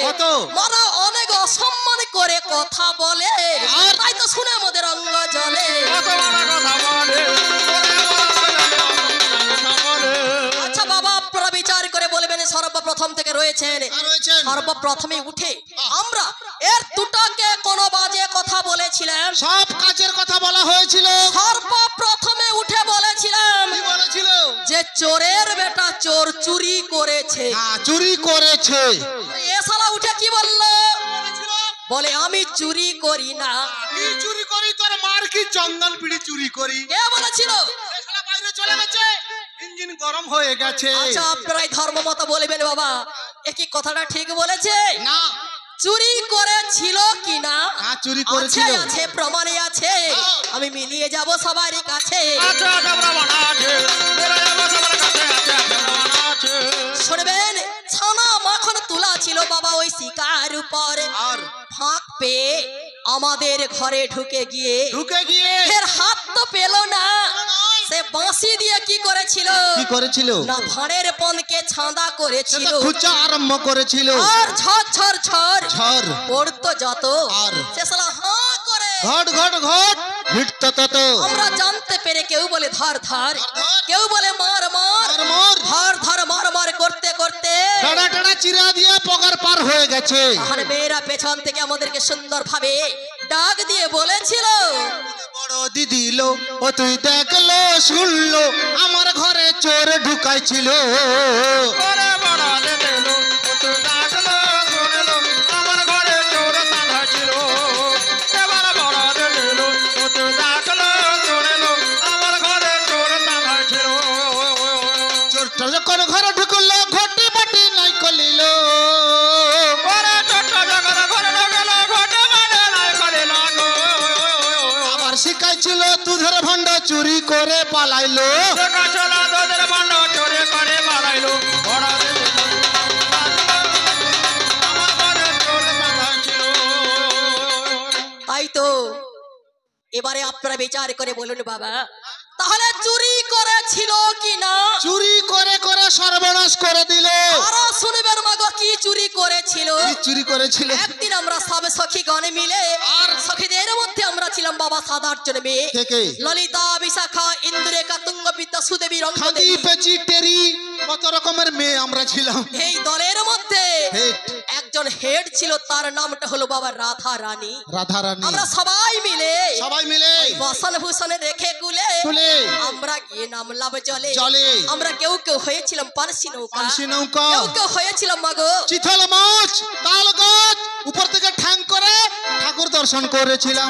কত মারা অনেক অসম্মান করে কথা বলে, তাই তো শুনে আমাদের অঙ্গ জ্বলে। আচ্ছা বাবা, আপনারা বিচার করে বলবেন সর্বপ্রথম থেকে রয়েছেন, সর্বপ্রথমে উঠে আমরা এর দুটাকে কোন বাজে কথা বলেছিলাম? সব কাজের কথা বলা হয়েছিল। সর্বপ্রথমে উঠে বলেছিলাম কি বলেছিল? যে চোরের বেটা চোর চুরি করেছে। চুরি করেছে। এ শালা উঠে কি বললো? বলে আমি চুরি করি না। কি চুরি করি? তোর মার কি চন্দন পিড়ি চুরি করি? কে বলেছিল? বাইরে চলে গেছে, ইঞ্জিন গরম হয়ে গেছে। আচ্ছা আপনারাই ধর্ম মতো বলবেন বাবা, একই কথাটা ঠিক বলেছে না? চুরি করেছিল কিনা? চুরি করেছিল, আছে প্রমাণে আছে, আমি মিলিয়ে যাব সবার কাছে। শুনবেন, ছানা মাখন তোলা ছিল বাবা ওই শিকার উপরে, আর ফাঁক পেয়ে আমাদের ঘরে ঢুকে গিয়ে এর হাত তো পেল না, সে বাঁশি দিয়ে কি করেছিল? না ভাঁড়ের পনকে ছাঁদা করেছিল, খুঁচা আরম্ভ করেছিল, আর ঝড় ঝড় ঝড় ঝড় পড়তো যত, আর সে শালা হাঁ করে ঘট ঘট ঘট ভিড়তো তত। আমরা জানতে পেরে কেউ বলে ধর ধর, কেউ বলে মার মার, ধর ধর মার মার করতে করতে টাড়া টাড়া চিরা দিয়ে পগার পার হয়ে গেছে। আর মেয়েরা পেছন থেকে আমাদেরকে সুন্দর ভাবে ডাক দিয়ে বলেছিল, বড় দিদি লো ও তুই দেখলো শুনলো আমার ঘরে চোর ঢুকাইছিল। চোরটা যখন ঘরে ঢুকলো ঘটি বাটি নাই কলিল, আবার শিখাইছিল তুধের ভণ্ড চুরি করে পালাইলো। তাই তো এবারে আপনারা বিচার করে বলুন বাবা, তাহলে চুরি করেছিল কিনা? চুরি করে করে সর্বনাশ করে দিল। আরো শুনবেন মাগো কি চুরি করেছিল? কি চুরি করেছিল? একদিন আমরা সব সখী গণে মিলে, আর সখীদের মধ্যে আমরা ছিলাম বাবা 7-8 জন মেয়ে, ললিতা, বিশাখা, ইন্দ্রেকা, তুঙ্গবিদ্যা, সুদেবী, রঙ্গদেবী, পেচি টেরি, কত রকমের মেয়ে আমরা ছিলাম। এই দলের মধ্যে একজন হেড ছিল, তার নামটা হলো বাবা রাধা রানী। আমরা সবাই মিলে বসন ভূষণে রেখে কুলে আমরা গিয়ে নামলাম জলে। আমরা কেউ কেউ হয়েছিলাম পানসি নৌকা, কেউ কেউ হয়েছিলাম মাগো চিতল মাছ, তাল গাছ, উপর থেকে ঠ্যাং করে ঠাকুর দর্শন করেছিলাম।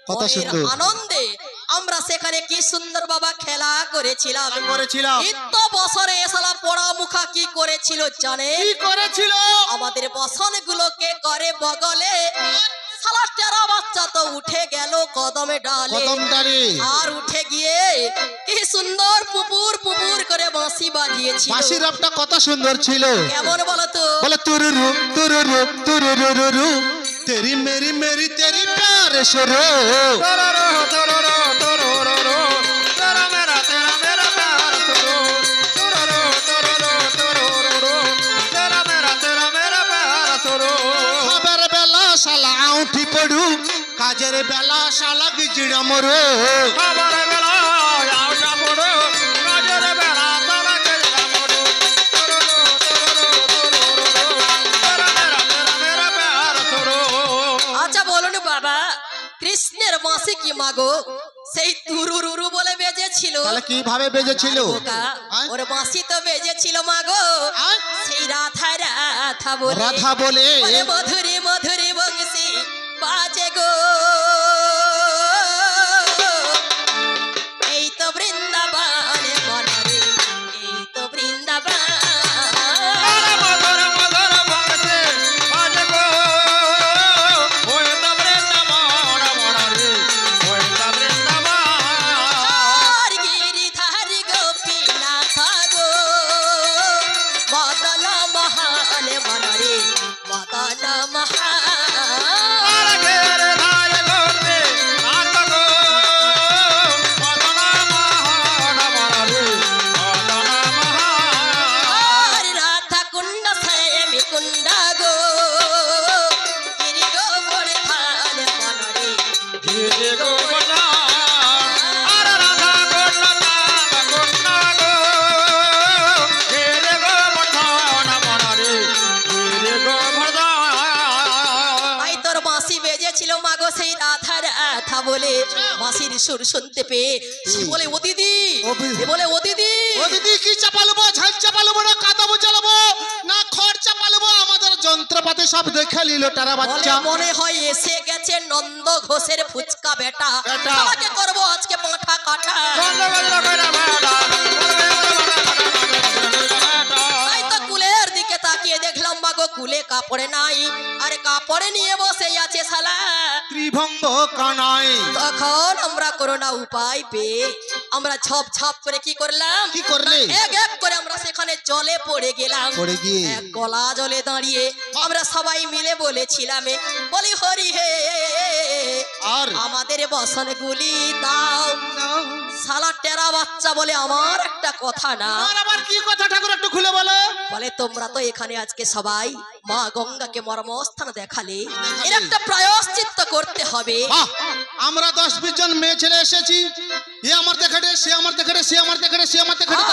কত সুন্দর আনন্দে আমরা সেখানে কি সুন্দর বাবা খেলা করেছিলাম। ইত্ত বছরে এসালা পোড়া মুখা কি করেছিল জানে? কি করেছিল? আমাদের বসন গুলোকে করে বগলে, শালা টেরা বাচ্চা তো উঠে গেল কদমে ডালে, আর উঠে গিয়ে কি সুন্দর পুপুর পুপুর করে বাঁশি বাজিয়েছিল। বাঁশির রাপটা কত সুন্দর ছিল। কেমন বলতো? বলে তুরুরু তুরুরু তুরুরু তেরি মেরি মেরি তেরি প্যার সরো, খাবার বেলা শালা আউঠি পড়ু, কাজের বেলা শালা গিজড়া মরো। আচ্ছা বলুন বাবা, কৃষ্ণের বাঁশি কি মাগো সেই তুরুরুরু বলে বেজেছিল? তাহলে কিভাবে বেজেছিল? ওর বাঁশি তো বেজেছিল মাগো সেই রাধা রাধা বলে মধুরে মধুরে বংশী বাজে গো। এই তো বৃন্দাবন বনরে, এই তো বৃন্দাবন। মদন সেই রাধা রাধা বলে বাঁশির সুর শুনতে পেয়ে সে বলে ও দিদি, এ বলে ও দিদি, ও দিদি কি চাপালবো, ঝাল চাপালবো না কাদাবো চালাবো না খড় চাপালবো, আমাদের যন্ত্রপাতি সব দেখে নিল তারা বাচ্চা। মনে হয় এসে গেছে নন্দ ঘোষের ফুচকা বেটা, আমাকে করবো আজকে পাঁঠা কাটা। তাই তো কুলের দিকে তাকিয়ে দেখলাম মাগো কুলে কাপড়ে নাই, আরে কাপড়ে নিয়ে বসে আছে শালা ত্রিভঙ্গ কানাই। তখন আমরা করোনা উপায় পেয়ে আমরা ঝপ ঝপ করে কি করলাম, কি করলে? এক এক করে আমরা সেখানে জলে পড়ে গেলাম। পড়ে গিয়ে এক গলা জলে দাঁড়িয়ে আমরা সবাই মিলে বলেছিলাম, বলি হরি হে আর আমাদের বসন গুলি দাও। শালা টেরা বাচ্চা বলে আমার একটা কথা না, আর আবার কি কথা ঠাকুর একটু খুলে বলো। বলে তোমরা তো এখানে আজকে সবাই মা গঙ্গাকে মর্মস্থান দেখালে, এর একটা প্রায়শ্চিত্ত করতে হবে। আমরা 10-20 জন মেয়ে ছেলে এসেছি, এ আমার দেখাটে, সে আমার দেখাটে, সে আমার দেখাটে, সে আমার দেখাটে,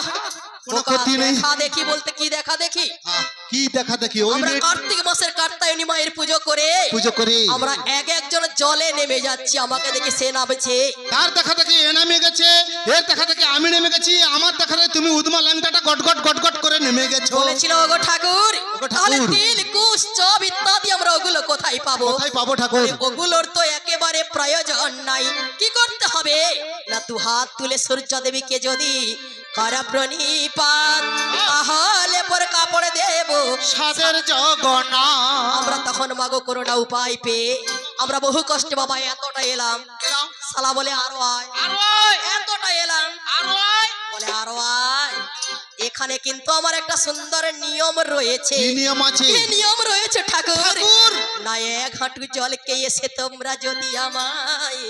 কোনো ক্ষতি নেই। দেখা দেখি বলতে কি দেখা দেখি, কি দেখা দেখি? ওই আমরা কার্তিক মাসের কার্তায়নী মায়ের পুজো করে আমরা এক একজন জলে নেমে যাচ্ছি, আমাকে দেখি সে নামছে, তার দেখা দেখি এ নেমে গেছে, এর দেখা দেখি আমি নেমে গেছি, আমার দেখা দেখি তুমি উদমা ল্যাংটাটা গটগট গটগট করে নেমে গেছো। বলেছিল ওগো ঠাকুর, তাহলে তিল কুশ চপ ইত্যাদি আমরা ওগুলো কোথায় পাবো? কোথায় পাবো ঠাকুর? ওগুলোর তো একেবারে প্রয়োজন নাই। কি করতে হবে না, দু হাত তুলে সূর্য দেবীকে যদি করা প্রণিপাত, তাহলে পরে কাপড় দেব সাদের জগনা। আমরা তখন মাগো করোনা উপায় পেয়ে আমরা বহু কষ্টে বাবা এতটা এলাম, শালা বলে আরো আয়, এতটা এলাম বলে আরো আয়। এখানে কিন্তু আমার একটা সুন্দর নিয়ম রয়েছে। নিয়ম আছে? নিয়ম রয়েছে ঠাকুর, না এক হাঁটু জলকে এসে তোমরা যদি আমায়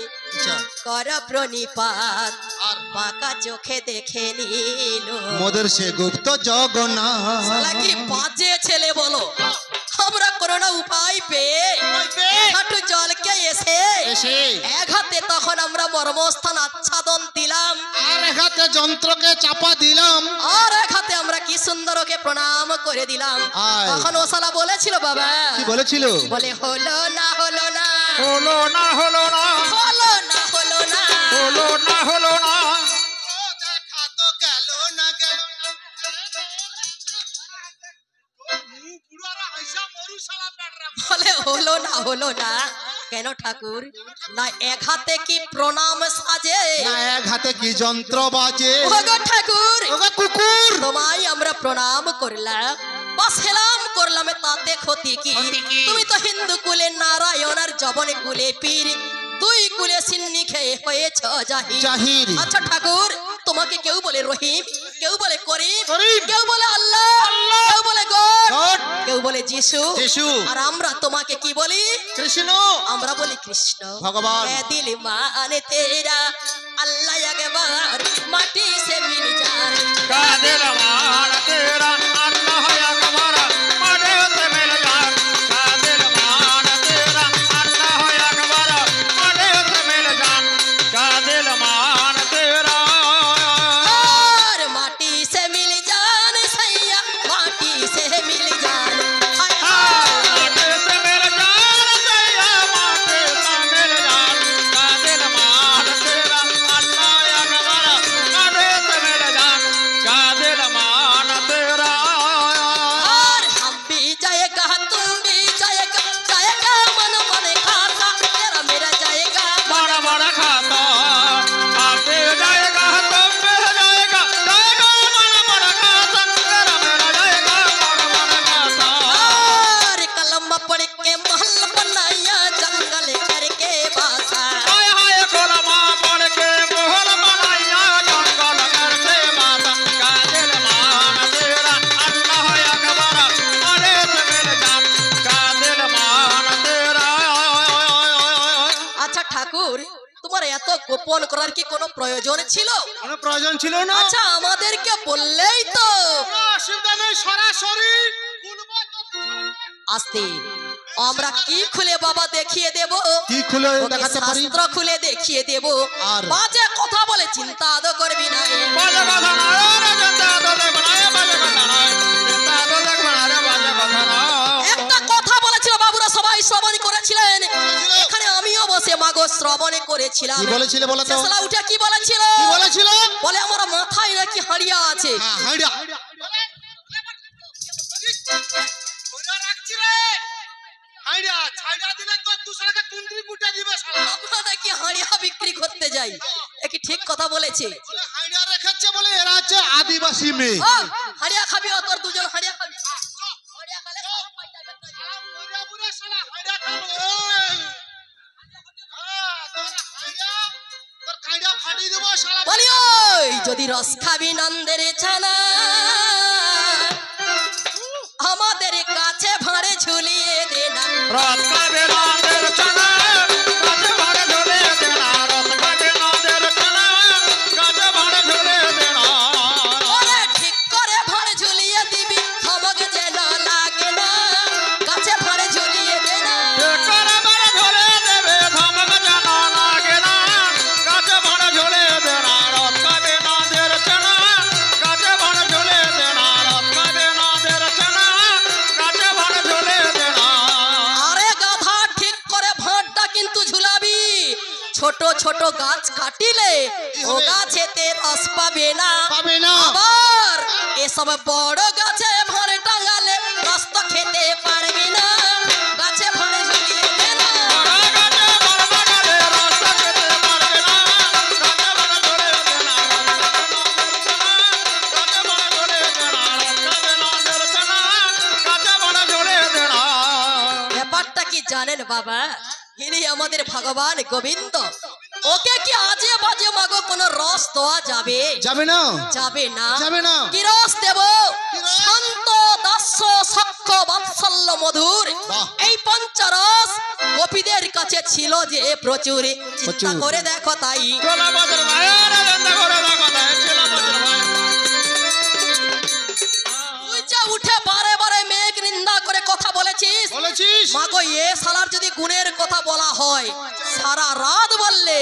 করা প্রণিপাত, আর বাঁকা চোখে দেখে নিল মোদের সে গুপ্ত জগনা। শালা কি বাজে ছেলে বলো। আমরা করোনা উপায় পেয়ে হাঁটু জলকে এসে এক হাতে তখন আমরা মর্মস্থান আচ্ছাদন দিলাম, আর এক হাতে যন্ত্রকে চাপা দিলাম, আর এক হাতে আমরা কি সুন্দর ওকে প্রণাম করে দিলাম। তখন ও শালা বলেছিল বাবা, কি বলেছিল? বলে হলো না হলো না, হলো না হলো না, হলো না হলো না, হলো না হলো না, দেখা তো গেল না গেল। বলে হলো না হলো না কেন ঠাকুর? না এক হাতে কি প্রণাম সাজে, না এক হাতে কি যন্ত্র বাজে। ওগো ঠাকুর, ওগো কুকুর, তোমায় আমরা প্রণাম করলাম বা সেলাম করলাম, তাতে ক্ষতি কি? তুমি তো হিন্দু কুলে নারায়ণ আর জবনে কুলে পীর, দুই কুলে সিন্নি খেয়ে হয়েছ জাহির। আচ্ছা ঠাকুর, তোমাকে কেউ বলে রহিম, কেউ বলে করিম, কেউ বলে আল্লাহ, কেউ বলে গড, কেউ বলে যিশু, আর আমরা তোমাকে কি বলি? কৃষ্ণ। আমরা বলি কৃষ্ণ ভগবান। দিল মান তেরা अल्लाह अकबर माटी से मिल जाए कादिर मान तेरा अल्लाह अकबर माटी से मिल जाए कादिर मान तेरा अल्लाह अकबर माटी से मिल जाए कादिर मान तेरा और माटी से मिल जान सैया माटी से मिल जान माटी से मिल जाए सैया माटी से मिल जाए कादिर मान तेरा अल्लाह अकबर माटी से मिल जाए कादिर मान तेरा और हम भी जाएगा तुम भी जाएगा जाएगा मन मन खाता तेरा मेरा जाएगा बड़ा बड़ा खाता आते जाएगा तुम भी जाएगा जाएगा मन बड़ा खाता तेरा मेरा जाएगा बड़ा बड़ा खाता और कलम पढ़ के महल बनाया जंगल करके बासा हाय हाय कोलमा पड़ के मोहर बनाया जंगल कर से माता का दिल मान तेरा अल्लाह अकबर अरे से मिल जान का दिल मान तेरा আচ্ছা ঠাকুর তোমার এত গোপন করার কি কোনো প্রয়োজন ছিল? কোনো প্রয়োজন ছিল না। আচ্ছা আমাদেরকে বললেই তো। কোনো অসুবিধা নেই, সরাসরি বলবো তো। আস্তে আমরা কি খুলে বাবা দেখিয়ে দেব, কি খুলে ওকে দেখাতে পারি? শাস্ত্র খুলে দেখিয়ে দেব। আর বাজে কথা বলে চিন্তা আদৌ করবি না। बाजा बाजा ना रे जनता तो देख बनाए बाजा बाजा ना जनता तो देख बना रे बाजा बाजा ना একটা কথা বলেছিল বাবুরা সবাই শ্রবণ করেছিলেন, এখানে আমিও আমিও বসে মাগো শ্রবণে করেছিলাম। কি বলেছিলে বলো তো? শালা উঠে কি বলেছিল? কি বলেছিল? বলে আমার মাথায় নাকি হাড়িয়া আছে। হ্যাঁ হাড়িয়া হাড়িয়া ছাইড়া দিলে তো দুসরাকে কুন্দ্রি কুটে দিবে শালা। আমরা নাকি হাড়িয়া বিক্রি করতে যাই, এ কি ঠিক কথা বলেছে? বলে হাড়িয়া রেখেছে বলে এরা হচ্ছে আদিবাসী মেয়ে। হাড়িয়া খাবি ও তোর দুজন হাড়িয়া খাবি। হাড়িয়া খেলে মরিয়া পুরে শালা হাড়িয়া খাবো। তোর কাইড়া ফাটি দেব শালা। বলি ওই যদি রস খাবি নন্দের ছানা, আমাদের কাছে ভাঁড়ে ঝুলিয়ে দে না। রস খাবে নদের ছানা, কাছে ভাঁড়ে ঝুলিয়ে দে না। রস খাবে নদের ছানা, কাছে ভাঁড়ে ঝুলিয়ে দে না। ওরে ঠিক করে ভাঁড়ে ঝুলিয়ে দিবি, ধমক যেন লাগে না। কাছে ভাঁড়ে ঝুলিয়ে দে না। করে ভাঁড়ে ঝুলিয়ে দেবে, ধমক যেন লাগে না। কাছে ভাঁড়ে ঝুলিয়ে দে না। রস খাবে নদের ছানা, কাছে ভাঁড়ে ঝুলিয়ে দে না। রস খাবে নদের ছানা, কাছে ভাঁড়ে ঝুলিয়ে দে না। আরে গাধা, ঠিক করে ভাঁড়টা কিন্তু ঝুলাবি। ছোট ছোট গাছ কাটিলে ও গাছেতে রস পাবে না। পাবে না। আবার এসব বড় গাছে ভাঁড়ে টাঙালে রস তো খেতে পারবি না। গাছে ভাঁড়ে ঝুলিয়ে দে না। গাছে ভাঁড় বাগালে রস খেতে পারবে না। গাছে ভাঁড়ে ঝুলিয়ে দে না। গাছে ভাঁড়ে ঝুলিয়ে দে না। রস খাবে নদের ছানা, গাছে ভাঁড়ে ঝুলিয়ে দে না। ব্যাপারটা কি জানেন বাবা? ইনি আমাদের ভগবান গোবিন্দ। ওকে কি আজে বাজে মাগো কোনো রস দেওয়া যাবে? যাবে না। যাবে না। যাবে না। কি রস দেব? কি রস? শান্ত, দাস্য, সখ্য, বাৎসল্য, মধুর, বাহ। এই পঞ্চরস গোপীদের কাছে ছিল যে প্রচুর। চিন্তা প্রচুর। করে দেখো তাই। চলা বছর ভাইয়ের চিন্তা করে দেখো তাই। চলা বছর ভাই। তুই যা উঠে বারে বারে মেঘ নিন্দা করে কথা বলেছিস। বলেছিস মাগো এ শালার যদি গুণের কথা বলা হয় সারা রাত বললে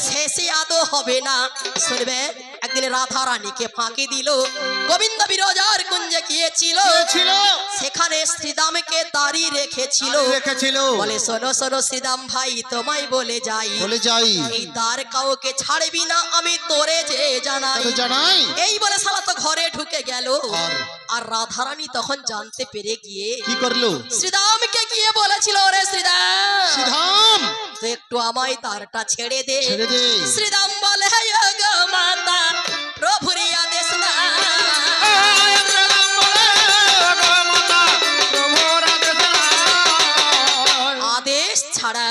শেষে আদৌ হবে না। শুনবে, একদিন রাধা রানীকে ফাঁকি দিল। গোবিন্দ বিরজার কুঞ্জে গিয়েছিল। ছিল সেখানে শ্রীদামকে দাঁড়িয়ে রেখেছিল। রেখেছিল। বলে শোনো শোনো শ্রীদাম ভাই, তোমায় বলে যাই, বলে যাই এই দ্বার কাউকে ছাড়বি না, আমি তোরে যে জানাই। তবে জানাই। এই বলে শালা তো ঘরে ঢুকে গেল। আর- আর রাধারানী তখন জানতে পেরে গিয়ে কি করলো? শ্রীদামকে গিয়ে বলেছিল, ওরে শ্রীদাম, শ্রীধাম তুই একটু আমায় তারটা ছেড়ে দে। ছেড়ে দে। শ্রীদাম বলে, হে গো মাতা, প্রভুর আদেশ না। আদেশ ছাড়া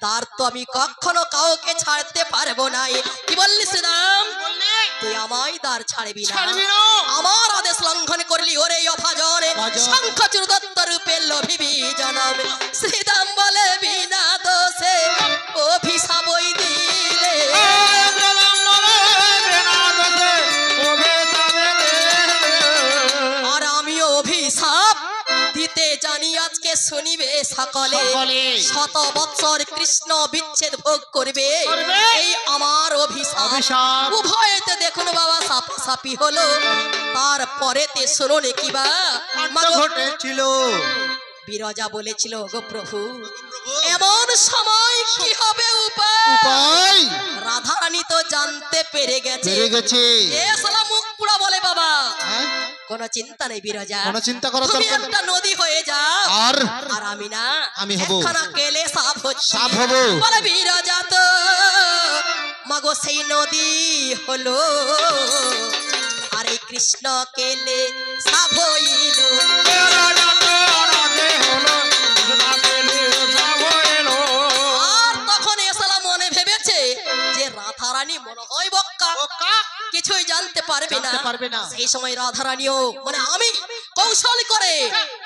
তার তো আমি কখনো কাউকে ছাড়তে পারবো না। কি বললি শ্রীদাম? তুই আমায় দ্বার ছাড়বি না। ছাড়বি না। আমার আদেশ লঙ্ঘন করলি ওরে অভাজন। অভাজন। শঙ্খচূড় দত্ত রূপে লোভিবি জনম। শ্রীদাম বলে, বিনা দোষে অভিশাপই দিলে। আর আমিও অভিশাপ দিতে জানি, আজকে শুনিবে সকলে। সকলে। শত বৎসর কৃষ্ণ বিচ্ছেদ ভোগ করবে, করবে। এই আমার অভিশাপ। অভিশাপ। উভয়েতে দেখুন বাবা সাপাসাপি হলো। তারপরেতে শুনুন কি বা ঘটেছিল। বিরজা বলেছিল, গো প্রভু, এমন সময় কি হবে উপায়? উপায় রাধারানী তো জানতে পেরে গেছে। বেড়ে গেছে। এ শালা মুখ পুরা বলে, বাবা হ্যাঁ? কোনো চিন্তা নেই বিরজা, কোনো চিন্তা করার তুমি দরকার নেই। একটা নদী হয়ে যাও। আর আর আমি না, আমি হব। একখানা কেলে সাপ হচ্ছি। সাপ হব। বলে বিরজা তো মাগো সেই নদী হলো, আর এই কৃষ্ণ কেলে সাপ হইল। আর তখন এসালা মনে ভেবেছে যে রাধারানী মনে হয় বক্কা, কিছুই জানতে পারবে না। জানতে পারবে না। সেই সময় রাধারানীও মানে আমি কৌশল করে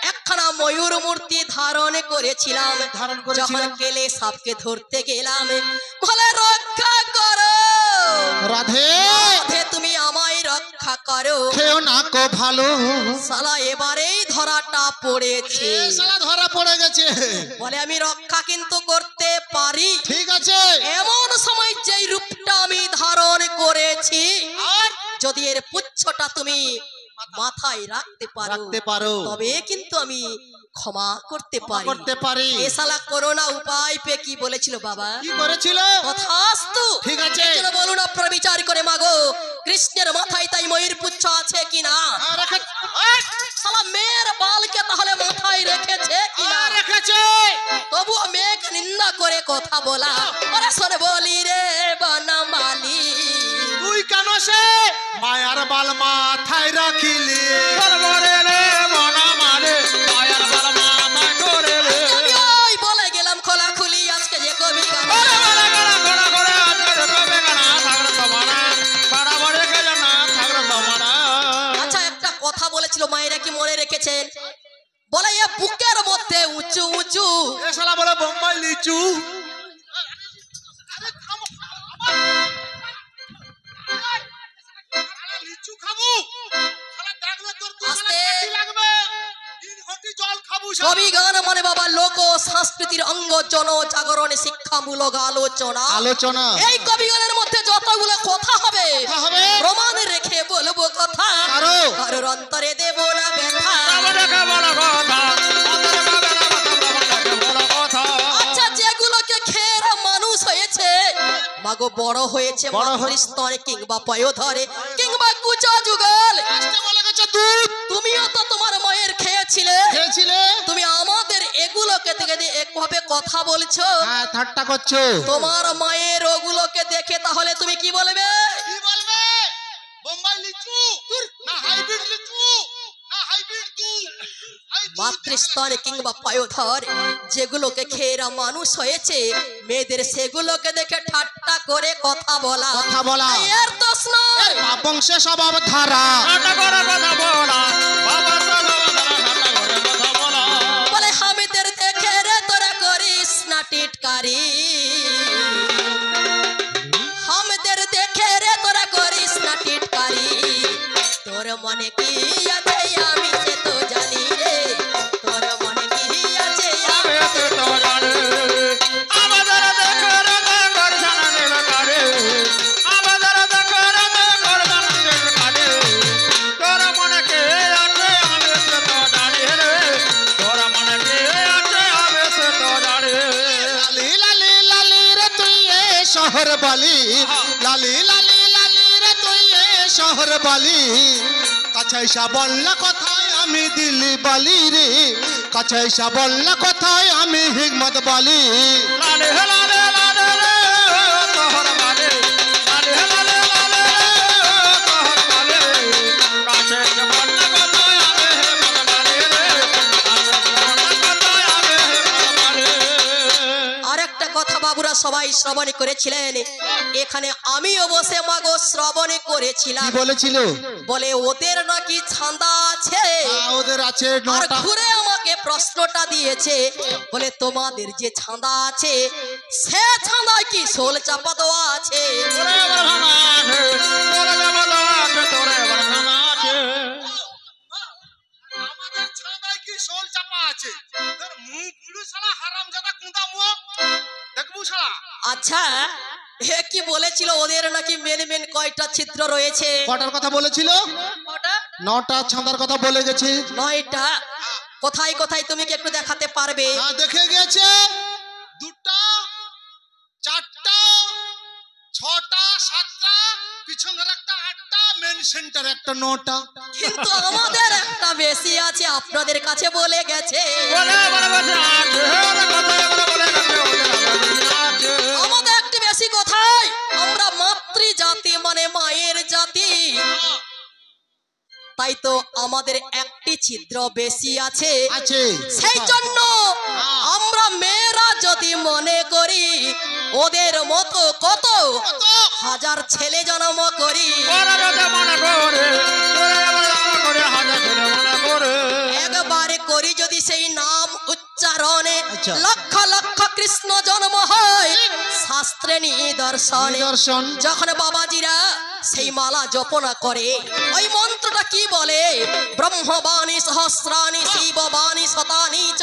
একখানা ময়ূর মূর্তি ধারণ করেছিলাম। ধারণ করেছিলাম। যখন কেলে সাপকে ধরতে গেলাম, বলে রক্ষা করো রাধে রাধে, তুমি আমায় রক্ষা করো। খেও না কো ভালো। শালা এবারেই ধরাটা পড়েছে। এ শালা ধরা পড়ে গেছে। বলে আমি রক্ষা কিন্তু করতে পারি। ঠিক আছে। এমন সময় যেই রূপটা আমি ধারণ করেছি, আর যদি এর পুচ্ছটা তুমি মাথায় রাখতে পারো, রাখতে পারো। তবে কিন্তু আমি ক্ষমা করতে পারি। করতে পারি। এ শালা করোনা উপায় পে কি বলেছিল বাবা? কি করেছিল? তথাস্তু। ঠিক আছে। এজন্য বলুন আপনারা বিচার করে মাগো কৃষ্ণের মাথায় তাই ময়ূর পুচ্ছ আছে কিনা? শালা মেয়ের বালকে তাহলে মাথায় রেখেছে কিনা? রেখেছে। তবুও মেয়েকে নিন্দা করে কথা বলা। আরে শোন বলি রে বনমালী, তুই কেন সে মায়ার বাল মাথায় রাখিলি? সরবরে রে বনমালী, মায়ার বাল মাথায় করে রে। আমি ওই বলে গেলাম খোলাখুলি আজকে যে কবি গান। ওরে বলে গেলাম খোলাখুলি আজকে যে কবি গান। থাকরে তোমারা বাড়াবাড়ি কে জানা থাকরে তোমারা। আচ্ছা একটা কথা বলেছিল মায়েরা কি মনে রেখেছেন? বলে এ বুকের মধ্যে উঁচু উঁচু। এ শালা বলে বোম্বাই লিচু। লিচু খাবো শালা দেখবে তোর তো শালা আস্তে। কাটি লাগবে। তিন ঘটি জল খাবো শালা। কবি গান মানে বাবা লোক সংস্কৃতির অঙ্গ জন জাগরণ শিক্ষামূলক আলোচনা। আলোচনা। এই কবি গানের মধ্যে যতগুলো কথা হবে কথা হবে। প্রমাণ রেখে বলবো কথা। কারোর অন্তরে দেব না ব্যথা। আমাদেরকে বলো কথা, আমাদেরকে বলো কথা, আমাদেরকে বলো কথা। আচ্ছা যেগুলোকে খেয়ে এরা মানুষ হয়েছে মাগো বড় হয়েছে মাতৃস্তরে কিংবা পয়োধরে কিংবা কুচা যুগল। লাস্টে বলে গেছে দুধ। তুমিও তো তোমার মায়ের খেয়েছিলে। খেয়েছিলে। তুমি আমাদের এগুলোকে দেখে দিয়ে একভাবে কথা বলছো। হ্যাঁ ঠাট্টা করছো। তোমার মায়ের ওগুলোকে দেখে তাহলে তুমি কি বলবে? কি বলবে? বোম্বাই লিচু না হাইব্রিড লিচু না হাইব্রিড দুধ। মাতৃস্তরে কিংবা পয়োধর যেগুলোকে খেয়ে এরা মানুষ হয়েছে মেয়েদের সেগুলোকে দেখে ঠাট্টা করে কথা বলা। কথা বলা। এর দোষ নয়। বংশে স্বভাব ধারা। ঠাট্টা করে কথা বলা, বাবা তো ঠাট্টা করে কথা বলা। বলে হামিদের দেখে রে তোরা করিস না টিটকারি। হামিদের দেখে রে তোরা করিস না টিটকারি। তোর মনে কি আছে আমি সে তো জানি রে। তোর মনে কি আছে আমি তো তো জানি, আমাদের দেখে রে করছান নীল কারে। আমাদের দেখে রে করছান নীল কারে। তোর মনে কি আছে আমি সে তো জানি রে। তোর মনে কি আছে আমি সে তো জানি। লালি লালি লালি রে তুই এ শহর বালি। লালি লালি লালি রে তুই এ শহর বালি। কাছে এসা বললা কথায় আমি দিল্লি বালি রে। কাছে এসা বললা কথায় আমি হিকমত বালি। লালে লালে লালে রে তোহর মালে। লালে লালে লালে রে তোহর মালে। কাছে যে বন্যা কথায় আমি হেমত মালে রে। কাছে যে বন্যা কথায় আমি হেমত মালে। আর একটা কথা বাবুরা সবাই শ্রবণ করেছিলেন। এখানে আমিও বসে মাগো শ্রবণ করেছিলাম। কি বলেছিল? বলে ওদের নাকি ছান্দা আছে। ওদের আছে আর 9টা। ঘুরে আমাকে প্রশ্নটা দিয়েছে বলে তোমাদের যে ছান্দা আছে সে ছান্দায় কি শোল চাপা দেওয়া আছে? তোরে বরখানা আছে, তোরে জামালা আছে, তোরে বরখানা আছে। আমাদের ছাদায় কি শোল চাপা আছে? তোর মুখ পুরো শালা হারামজাদা কুঁদা মুখ। দেখবো শালা। আচ্ছা এ কি বলেছিল ওদের নাকি মেন মেন কয়টা ছিদ্র রয়েছে? কটার কথা বলেছিল? কটা? 9টা ছাদার কথা বলে গেছে। 9টা। কোথায় কোথায় তুমি কি একটু দেখাতে পারবে? হ্যাঁ দেখে গেছে। 2টা 4টা 6টা 7টা পিছনের একটা 8টা মেন সেন্টার একটা 9টা। কিন্তু আমাদের একটা বেশি আছে আপনাদের কাছে বলে গেছে। বলে বলে বলে আছে, ওরে কথায় বলে বলে গেছে, ওদের আছে। আমাদের একটু বেশি কোথায়? আমরা মাতৃ জাতি মানে মায়ের জাতি। তাই তো আমাদের একটি ছিদ্র বেশি আছে। আছে। সেই জন্য আমরা মেয়েরা যদি মনে করি ওদের মতো কত হাজার ছেলে জন্ম করি। ওরা যদি মনে করে, তোরে বলে মনে করে, হাজার ছেলে মনে করে। একবারে করি যদি সেই নাম উচ্চারণে আচ্ছা। লক্ষ লক্ষ কৃষ্ণ জন্ম হয় শাস্ত্রে নিদর্শনে। নিদর্শন। যখন বাবাজিরা সেই মালা জপনা করে ওই মন্ত্রটা কি বলে? ব্রহ্মবাণী সহস্রাণি শিববাণী শতানি চ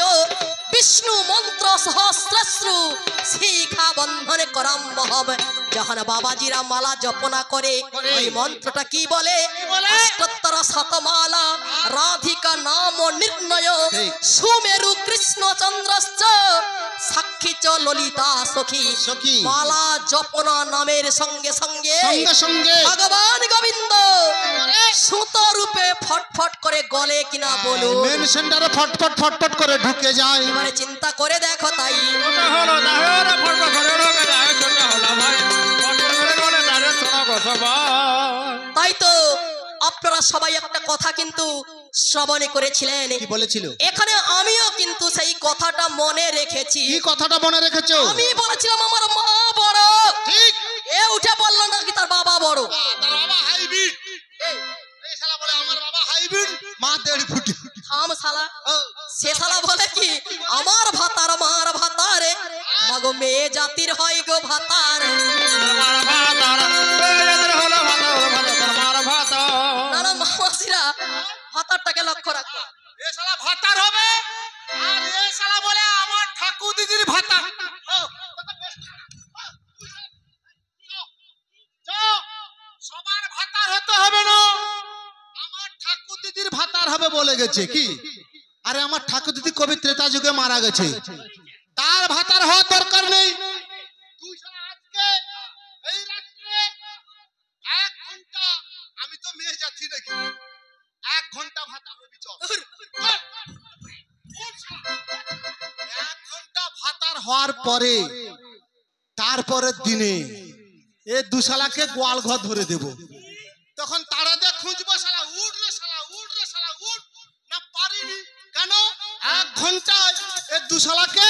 বিষ্ণু মন্ত্র সহস্রাশ্রু শিখা বন্ধনে করাম মহব। যখন বাবাজিরা মালা জপনা করে ওই মন্ত্রটা কি বলে? অষ্টোত্তর শতমালা রাধিকা নাম নির্ণয় সুমেরু কৃষ্ণ চন্দ্রশ্চ সাক্ষী চ ললিতা সখী। মালা জপনা নামের সঙ্গে সঙ্গে ভগবান গোবিন্দ সুত রূপে ফটফট করে গলে কিনা বলুন? মেন সেন্টারে ফটফট ফটফট করে ঢুকে যায়। এবারে চিন্তা করে দেখো তাই। তাই তো আপনারা সবাই একটা কথা কিন্তু শ্রবণে করেছিলেন। কি বলেছিল? এখানে আমিও কিন্তু সেই কথাটা মনে রেখেছি। কি কথাটা মনে রেখেছো? আমি বলেছিলাম আমার মা বড়। ঠিক। এ উঠে বললো নাকি তার বাবা বড়। তার বাবা হাইব্রিড। এই শালা বলে আমার বাবা হাইব্রিড, মা 1.5 ফুট। থাম শালা। সে শালা বলে কি আমার ভাতার মার ভাতারে মাগো মেয়ে জাতির হয় গো ভাতার। নানা মামাসিরা ভাতারটাকে লক্ষ্য রাখো। এ শালা ভাতার হবে আর এ শালা বলে আমার ঠাকুর দিদির ভাতার। সবার ভাতার হতে হবে না, আমার ঠাকুর দিদির ভাতার হবে বলে গেছে। কি? আরে আমার ঠাকুর দিদি কবি ত্রেতা যুগে মারা গেছে, তার ভাতার হওয়ার দরকার নেই। তুই শালা আজকে এই রাত্রে 1 ঘন্টা, আমি তো মেয়ে যাচ্ছি নাকি, 1 ঘন্টা ভাতা হবি। চল 1 ঘন্টা ভাতার হওয়ার পরে তারপরের দিনে এ দুশালাকে গোয়াল ঘর ধরে দেব। তখন তারা দিয়ে খুঁজবো, শালা উঠ রে শালা, উঠ রে শালা, উঠ না। পারিনি কেন? 1 ঘন্টায় এ দুশালাকে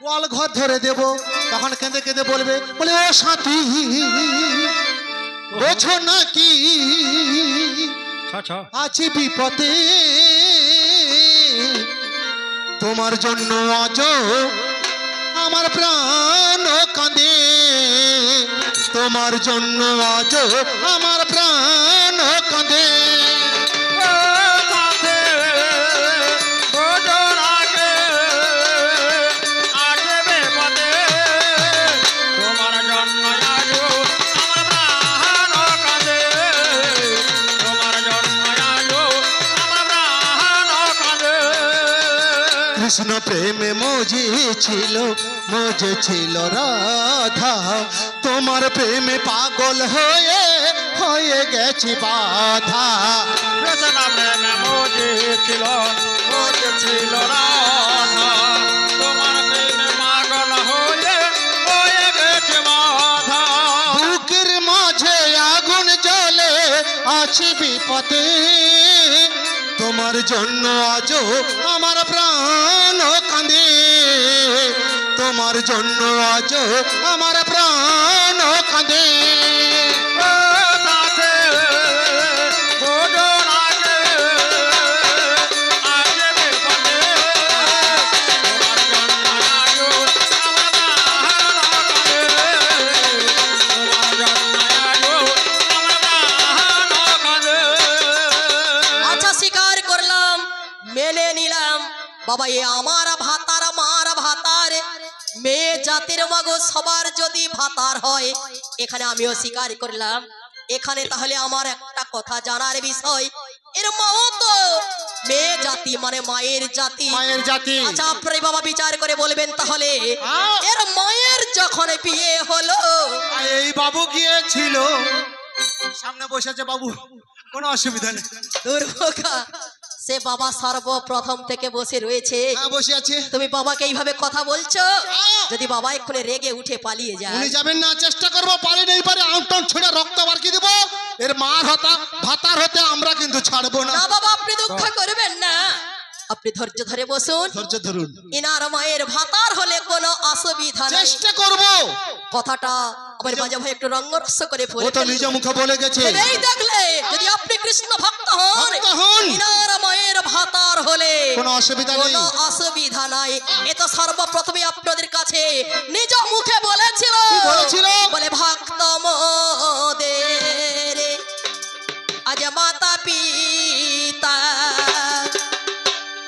গোয়াল ঘর ধরে দেব। তখন কেঁদে কেঁদে বলবে, বলে ও সাথী বোঝো নাকি আছি বিপদে, তোমার জন্য আজ আমার প্রাণ কাঁদে, তোমার জন্য আজ আমার প্রাণ কাঁদে। কৃষ্ণ প্রেমে মজে ছিল রাধা, তোমার প্রেমে পাগল হয়ে হয়ে গেছি বাধা। কৃষ্ণ প্রেমে মজে ছিল রাধা, তোমার প্রেমে পাগল হয়ে হয়ে গেছি বাধা। বুকের মাঝে আগুন জ্বলে আছি বিপদে, তোমার জন্য আজ আমার প্রাণ কাঁদে, তোমার জন্য আজ আমার প্রাণ কাঁদে। বাবা এ আমার ভাতার মার ভাতার মেয়ে জাতির মাগো সবার যদি ভাতার হয়, এখানে আমিও স্বীকার করলাম। এখানে তাহলে আমার একটা কথা জানার বিষয়, এর মাও তো মেয়ে জাতি মানে মায়ের জাতি। আচ্ছা আপনি বাবা বিচার করে বলবেন তাহলে এর মায়ের যখন বিয়ে হলো, এই বাবু গিয়েছিল, সামনে বসেছে বাবু, কোনো অসুবিধা নেই। দুর্ভোগা সে বাবা সর্বপ্রথম থেকে বসে রয়েছে। বসে আছে, তুমি বাবাকে এইভাবে কথা বলছো, যদি বাবা এক্ষুনি রেগে উঠে পালিয়ে যায়। উনি যাবেন না, চেষ্টা করবো, পারি নেই পারে আউটন ছুঁড়ে রক্ত বারকি দেব। এর মার ভাতার হতে আমরা কিন্তু ছাড়বো না। না বাবা আপনি দুঃখ করবেন না, আপনি ধৈর্য ধরে বসুন, ধৈর্য ধরুন। ইনার মায়ের ভাতার হলে কোনো অসুবিধা নেই, চেষ্টা করব। কথাটা আবার মাঝে ভাই একটু রঙ্গরস করে বলে, ও তো নিজ মুখে বলে গেছে। এই দেখলে যদি আপনি কৃষ্ণ ভক্ত হন, ইনার মায়ের ভাতার হলে কোনো অসুবিধা নেই, কোনো অসুবিধা নাই। এ তো সর্বপ্রথমে আপনাদের কাছে নিজ মুখে বলেছিল, বলে ভক্ত মোদের আজ মাতা পিতা,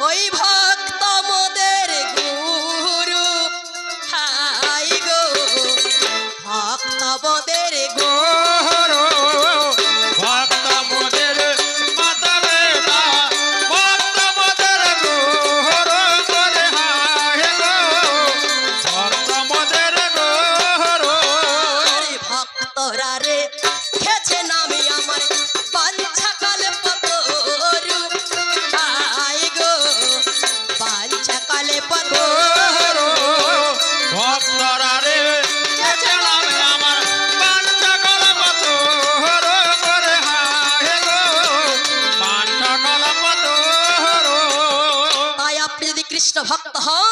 ওই ভক্ত মোদের গুরু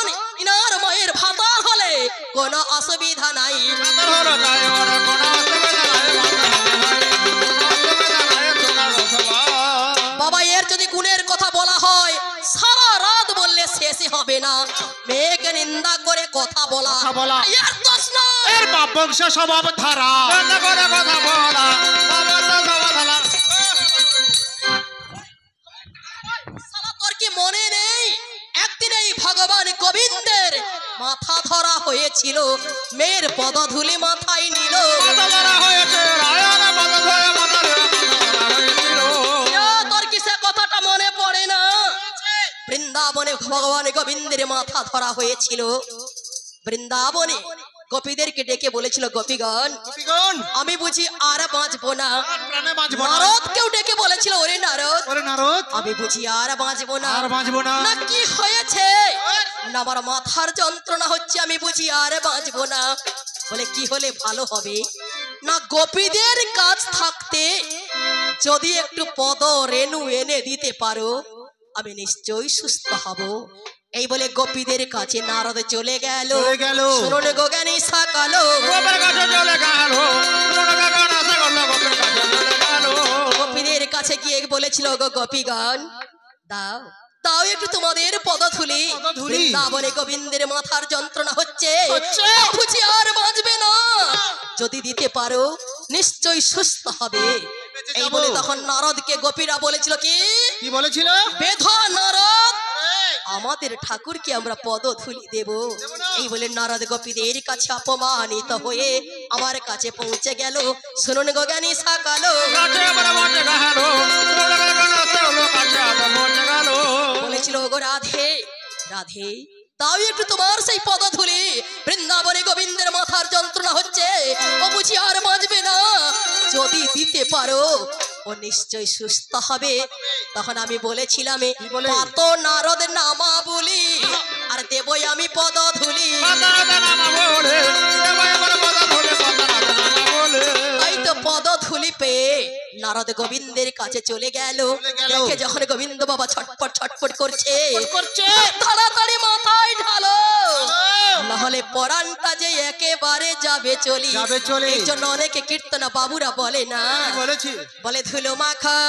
গান ইনার মায়ের ভাতার হলে কোনো অসুবিধা নাই। বাবা এর যদি গুণের কথা বলা হয় সারা রাত বললে শেষই হবে না। মেয়েকে নিন্দা করে কথা বলা এর দোষ না, এর বাপ বংশ স্বভাব ধারা। সালা তোর কি মনে নেই একদিন এই ভগবান গোবিন্দের মাথা ধরা হয়েছিল, মেয়ের পদধূলি মাথায় নিল। তোর কি সে কথাটা মনে পড়ে না? বৃন্দাবনে ভগবান গোবিন্দের মাথা ধরা হয়েছিল। বৃন্দাবনে গোপীদেরকে ডেকে বলেছিল, গোপীগণ আমি বুঝি আর বাঁচবো না। নারদকেও ডেকে বলেছিল, ওরে নারদ আমি বুঝি আর বাঁচবো না। না কি হয়েছে? না আমার মাথার যন্ত্রণা হচ্ছে, আমি বুঝি আর বাঁচবো না। বলে কি হলে ভালো হবে? না গোপীদের কাছ থাকতে যদি একটু পদ রেণু এনে দিতে পারো আমি নিশ্চয়ই সুস্থ হব। এই বলে গোপীদের কাছে নারদ চলে গেল। শুনুন গো জ্ঞানী সকালো, গোপীদের কাছে গিয়ে বলেছিল, গো গোপীগণ দাও তাও একটু তোমাদের পদধূলি। বৃন্দাবনে গোবিন্দের মাথার যন্ত্রণা হচ্ছে, বুঝি আর বাঁচবে না, যদি দিতে পারো নিশ্চয়ই সুস্থ হবে। এই বলে তখন নারদকে গোপীরা বলেছিল, কি বলেছিল? বেধা নারদ আমাদের ঠাকুরকে আমরা পদধূলি দেব। এই বলে নারদ গোপীদের কাছে অপমানিত হয়ে আমার কাছে পৌঁছে গেল। শুনুন গো জ্ঞানী সকালো, বলেছিল গো রাধে রাধে তাও একটু তোমার সেই পদধূলি। বৃন্দাবনে গোবিন্দের মাথার যন্ত্রণা হচ্ছে, ও বুঝি আর বাঁচবে না, যদি দিতে পারো ও নিশ্চয় সুস্থ হবে। তখন আমি বলেছিলাম, কত নারদ নামা বলি আর দেবই আমি পদধূলি। তাই তো পদধূলি পেয়ে নারদ গোবিন্দের কাছে চলে গেল। দেখে যখন গোবিন্দ বাবা ছটপট ছটপট করছে, তাড়াতাড়ি মাথায় ঢালো, নাহলে পরাণটা যে একেবারে যাবে চলি। এই জন্য অনেকে কীর্তনা বাবুরা বলে না, বলে ধুলো মাখা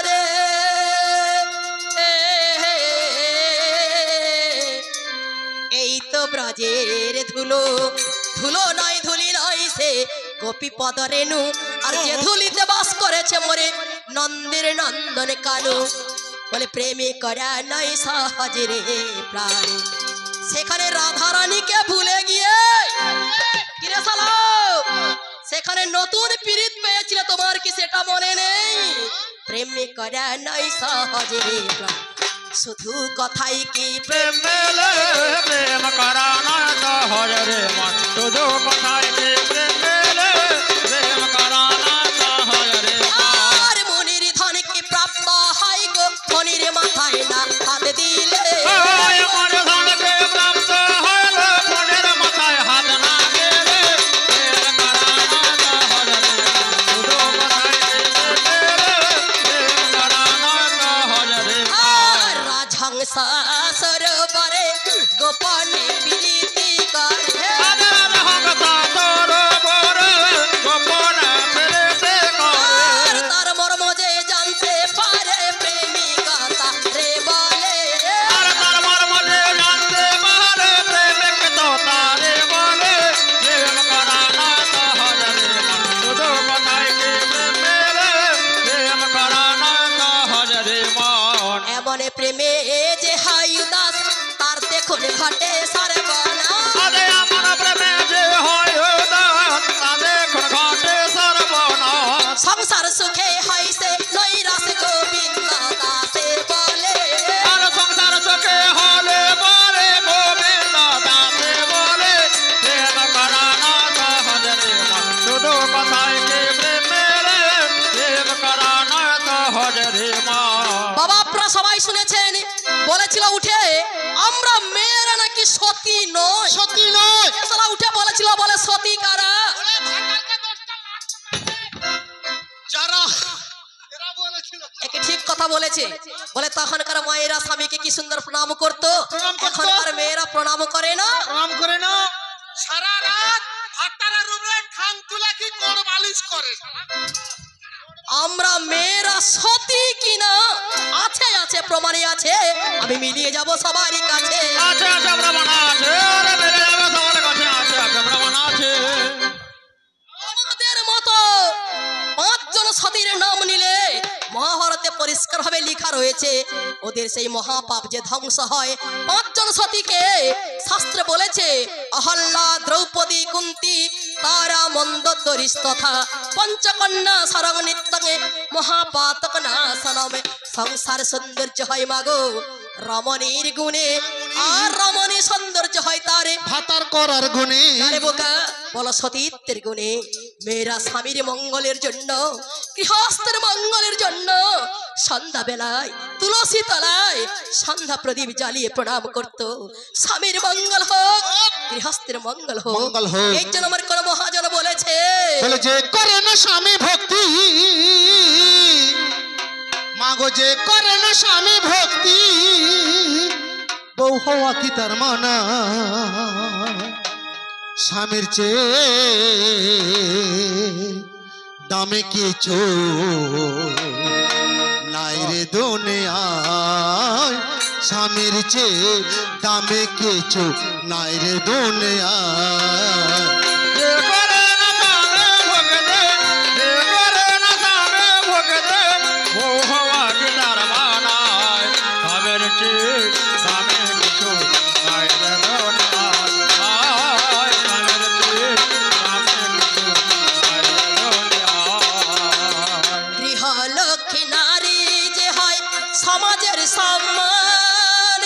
রে এই তো ব্রজের ধুলো, ধুলো নয় ধুলি নয় সে গোপী পদ রেণু। আর যে ধুলিতে বাস করেছে মোরে নন্দের নন্দন কানু। বলে প্রেমে করা নয় সহজে রে প্রাণ। সেখানে রাধা রানীকে ভুলে গিয়ে কিরে সালা সেখানে নতুন পীড়িত পেয়েছিল, তোমার কি সেটা মনে নেই? প্রেমে করা নয় সহজে রে প্রাণ, শুধু কথাই কি প্রেম মেলে প্রেম করা নয় সহজে রে মন, শুধু কথাই কি প্রেম মেলে প্রেম করা নয় সহজে রে মন। আর মনির ধন কি প্রাপ্ত হয় গো মনির মাথায় না হাত দিলে। মনির ধন কি প্রাপ্ত হয় গো মনির মাথায় হাত না দিলে, প্রেম করা নয় সহজে রে মন, শুধু কথাই কি প্রেম মেলে প্রেম করা নয় সহজে রে মন। রাজহংসা সরোবরে গোপনে প্রীতি করে, তার মর্ম যে জানতে পারে প্রেমিকা তারে বলে। এমন প্রেমে যে হাই উদাস তার দেখুন ঘটে সর্বনাশ। সংসার সুখে হয় সে নৈরাস গোবিন্দ দাসে বলে। সংসার সুখে হলে বলে গোবিন্দ দাসে বলে, প্রেম করা না সহজে রে মন, শুধু কথাই কি প্রেম মেলে প্রেম করা না সহজে রে মন। বাবা আপনারা সবাই শুনেছেন, বলেছিল উঠে আমরা মেয়েরা নাকি সতী নয়। সত্যি নয়, এছাড়া উঠে বলেছিল, বলে সতী কারা? যারা এরা বলেছিল। একে ঠিক কথা কথা বলেছে, বলে তখনকার মায়েরা স্বামীকে কি সুন্দর প্রণাম করতো, এখনকার মেয়েরা প্রণাম করে না। প্রণাম করে না, সারা রাত ভাতারের উপরে ঠাং তুলে কি কোড় বালিশ করে। আমরা মেয়েরা সতী কিনা আছে আছে প্রমাণে আছে, আমি মিলিয়ে যাব সবারই কাছে। আছে আছে প্রমাণ আছে, ওরে মিলে যাবে সবার কাছে, আছে আছে প্রমাণ আছে। আমাদের মতো 5 জন সতীর নাম নিলে মহাভারতে পরিষ্কার ভাবে লেখা রয়েছে ওদের সেই মহাপাপ যে ধ্বংস হয়। 5 জন সতীকে শাস্ত্রে বলেছে অহল্যা, দ্রৌপদী, কুন্তি, তারা, মন্দোদরী তথা পঞ্চকন্যা সারং নিত্যঙে মহাপাতক নাশনমে। সংসার সৌন্দর্য হয় মাগো রমণীর গুণে, আর রমণী সৌন্দর্য হয় তারে ভাতার করার গুণে। আরে বোকা বলো সতীত্বের গুণে। মেয়েরা স্বামীর মঙ্গলের জন্য, গৃহস্থের মঙ্গলের জন্য সন্ধ্যা বেলায় তুলসী তলায় সন্ধ্যা প্রদীপ জ্বালিয়ে প্রণাম করত। স্বামীর মঙ্গল হোক, গৃহস্থের মঙ্গল হোক। মঙ্গল হোক। এই জন্য আমার কোন মহাজন বলেছে, বলে যে করে না স্বামী ভক্তি, মাগো যে করে না স্বামী ভক্তি, বউ হওয়া কি তার মানা, স্বামীর চেয়ে দামে কিছু নাই রে দুনিয়ায়, স্বামীর চেয়ে দামে কিছু নাই রে দুনিয়ায়। যে করে না স্বামী ভোগদে, যে করে না স্বামী ভোগদে, বউ হওয়া কি তার মানায়, স্বামীর চেয়ে দামে কিছু নাই রে দুনিয়ায়, স্বামীর চেয়ে দামে কিছু নাই রে দুনিয়ায়। গৃহলক্ষ্মী নারী যে হয় সমাজের সম্মান,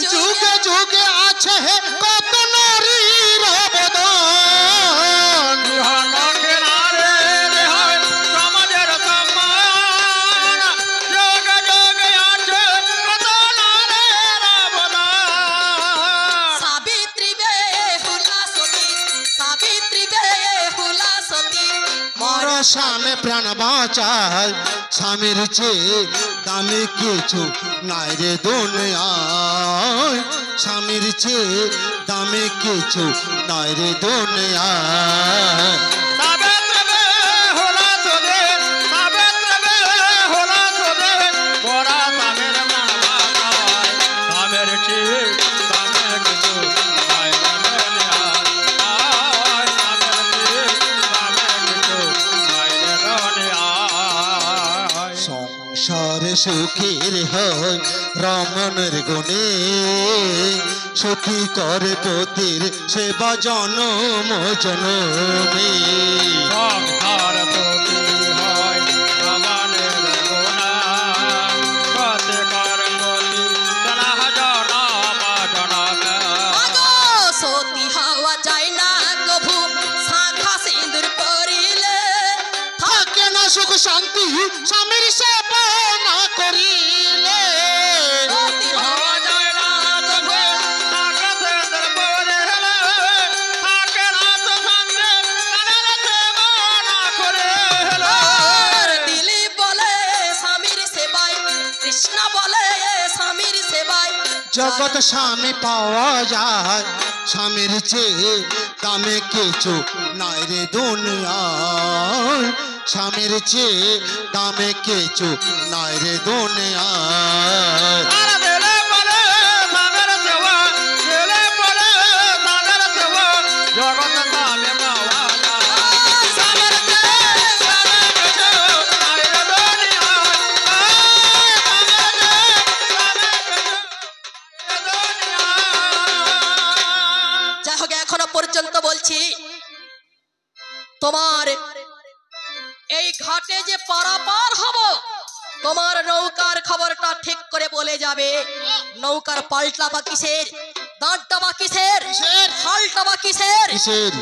যুগে যুগে আছে কত নারীর অবদান, গৃহলক্ষ্মী নারী যে হয় সমাজের সম্মান, যুগে যুগে আছে কত নারীর অবদান। সাবিত্রী বেহুলা সতী, সাবিত্রী বেহুলা সতী মর স্বামী প্রাণ বাঁচায়, স্বামীর চেয়ে দামি কিছু নাই রে দুনিয়ায়, স্বামীর চেয়ে দামি কিছু নাই রে দুনিয়ায়। সাবিত্রী বেহুলা সতী, সাবিত্রী বেহুলা সতী, বড়া স্বামীর প্রাণ বাঁচায়, স্বামীর চেয়ে দামে কিছু নাই রে দুনিয়ায়, স্বামীর চেয়ে দামে কিছু নাই রে দুনিয়ায়। সংসারে সুখের হয় রমণের গুণে, সখী করে পতির সেবা জনম জনমে। সংসার প্রতি হয় ভগবানের গুণা, কতে কর প্রতি জনম জনমে। আগো সতী হওয়া যায় না কভু শাখা সিঁদুর পরিলে, থাকে না সুখ শান্তি স্বামীর সেবা না করিলে। সতী হওয়া যায় না কভু আকাশে দরবারে হেলে, থাকে না তো সঙ্গে তাদের সেবা না করে হেলে। আর দিলীপ বলে স্বামীর সেবায়, কৃষ্ণ বলে স্বামীর সেবায়। জগৎ স্বামী পাওয়া যায়, স্বামীর চেয়ে দামে কিছু নাই রে দুনিয়ায়, স্বামীর চেয়ে দামে কিছু নাই রে দুনিয়ায়। আর দিলে বলে তাদের সেবা, দিলে বলে তাদের সেবা, জগৎ স্বামী পাওয়া যায়, স্বামীর চেয়ে দামে কিছু নাই রে দুনিয়ায়, স্বামীর চেয়ে দামে কিছু নাই রে দুনিয়ায়। যাই হোক এখনো পর্যন্ত বলছি, তোমার এই ঘাটে যে পারাপার হব, তোমার নৌকার খবরটা ঠিক করে বলে যাবে। নৌকার পাল্টা বা কিসের, দাঁড়টা বা কিসের, হালটা বা কিসের, কিসের?